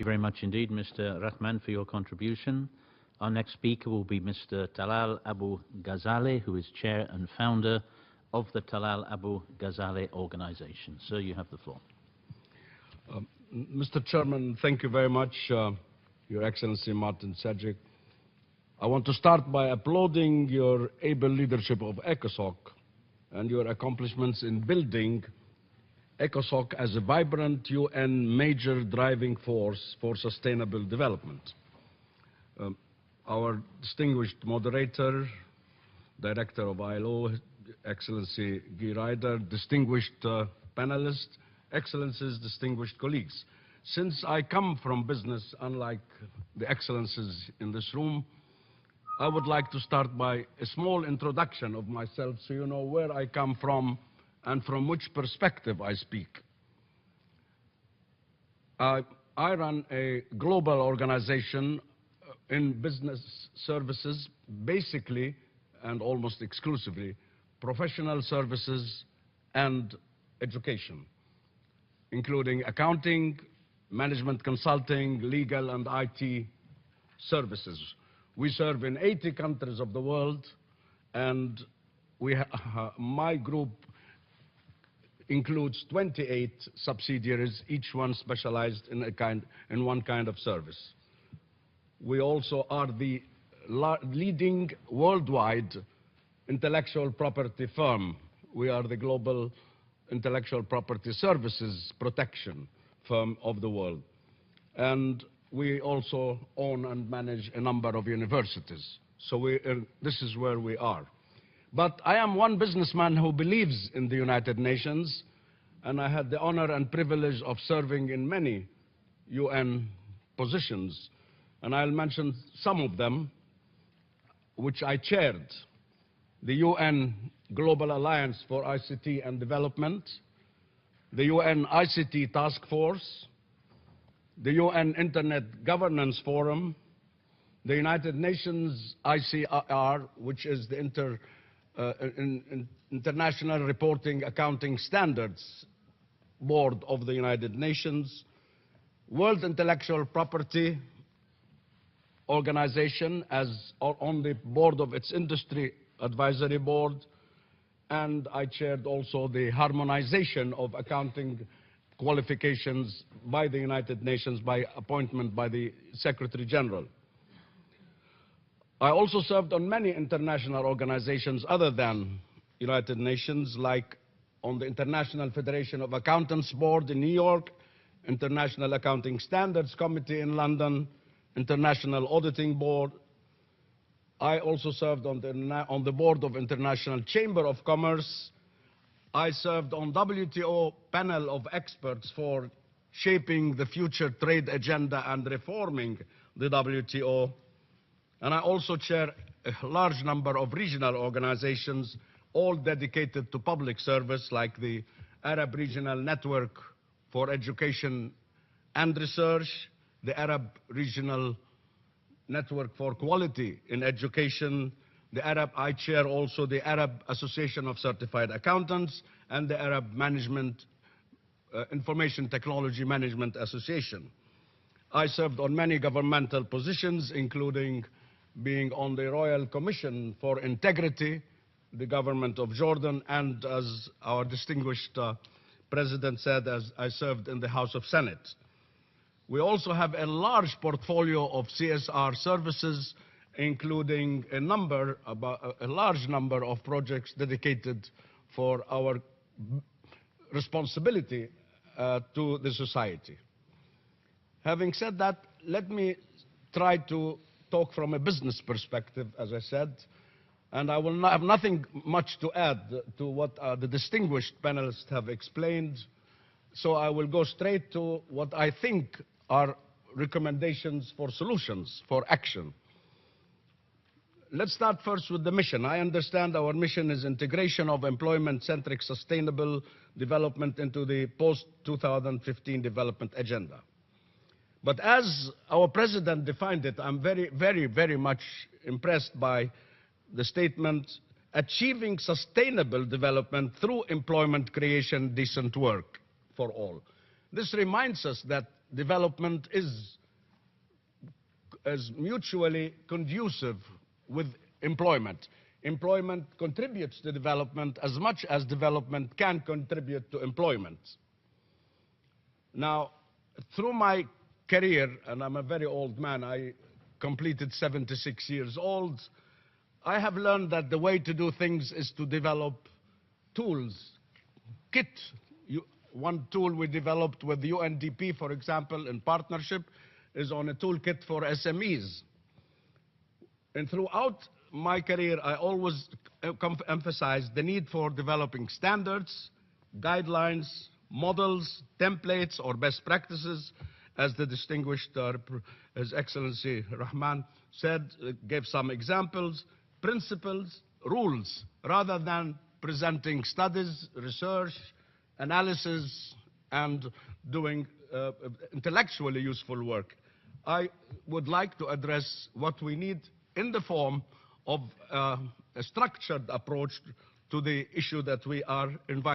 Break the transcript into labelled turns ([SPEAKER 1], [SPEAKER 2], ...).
[SPEAKER 1] you very much indeed, Mr. Rahman, for your contribution. Our next speaker will be Mr. Talal Abu-Ghazaleh, who is chair and founder of the Talal Abu-Ghazaleh organization. Sir, you have the floor.
[SPEAKER 2] Mr. Chairman, thank you very much, Your Excellency Martin Sedgwick. I want to start by applauding your able leadership of ECOSOC and your accomplishments in building ECOSOC as a vibrant UN major driving force for sustainable development. Our distinguished moderator, Director of ILO, Excellency Guy Ryder, distinguished panelists, Excellencies, distinguished colleagues. Since I come from business, unlike the Excellencies in this room, I would like to start by a small introduction of myself so you know where I come from and from which perspective I speak. I run a global organization in business services, basically and almost exclusively, professional services and education, including accounting, management consulting, legal and IT services. We serve in 80 countries of the world, and my group includes 28 subsidiaries, each one specialized in one kind of service. We also are the leading worldwide intellectual property firm. We are the global intellectual property services protection firm of the world. And we also own and manage a number of universities. So this is where we are. But I am one businessman who believes in the United Nations, and I had the honor and privilege of serving in many UN positions. And I'll mention some of them, which I chaired. The UN Global Alliance for ICT and Development, the UN ICT Task Force, the UN Internet Governance Forum, the United Nations ICR, which is the International Reporting Accounting Standards Board of the United Nations, World Intellectual Property Organization as on the board of its Industry Advisory Board, and I chaired also the harmonization of accounting qualifications by the United Nations by appointment by the Secretary General. I also served on many international organizations other than United Nations, like on the International Federation of Accountants Board in New York, International Accounting Standards Committee in London, International Auditing Board. I also served on the board of International Chamber of Commerce. I served on WTO panel of experts for shaping the future trade agenda and reforming the WTO. And I also chair a large number of regional organizations, all dedicated to public service, like the Arab Regional Network for Education and Research, the Arab Regional Network for Quality in Education, I chair also the Arab Association of Certified Accountants and the Arab Information Technology Management Association. I served on many governmental positions, including being on the Royal Commission for Integrity, the government of Jordan, and as our distinguished President said, as I served in the House of Senate. We also have a large portfolio of CSR services, including a large number of projects dedicated for our responsibility to the society. Having said that, let me try to talk from a business perspective, as I said, and I will have nothing much to add to what the distinguished panelists have explained, so I will go straight to what I think are recommendations for solutions, for action. Let's start first with the mission. I understand our mission is integration of employment-centric sustainable development into the post-2015 development agenda. But as our president defined it, I'm very much impressed by the statement, achieving sustainable development through employment creation, decent work for all. This reminds us that development is mutually conducive with employment. Employment contributes to development as much as development can contribute to employment. Now, through my career, and I'm a very old man, I completed 76 years old, I have learned that the way to do things is to develop tools, kit. One tool we developed with the UNDP, for example, in partnership, is on a toolkit for SMEs. And throughout my career, I always emphasized the need for developing standards, guidelines, models, templates, or best practices, as the distinguished His Excellency Rahman said, gave some examples, principles, rules, rather than presenting studies, research, analysis, and doing intellectually useful work. I would like to address what we need in the form of a structured approach to the issue that we are inviting.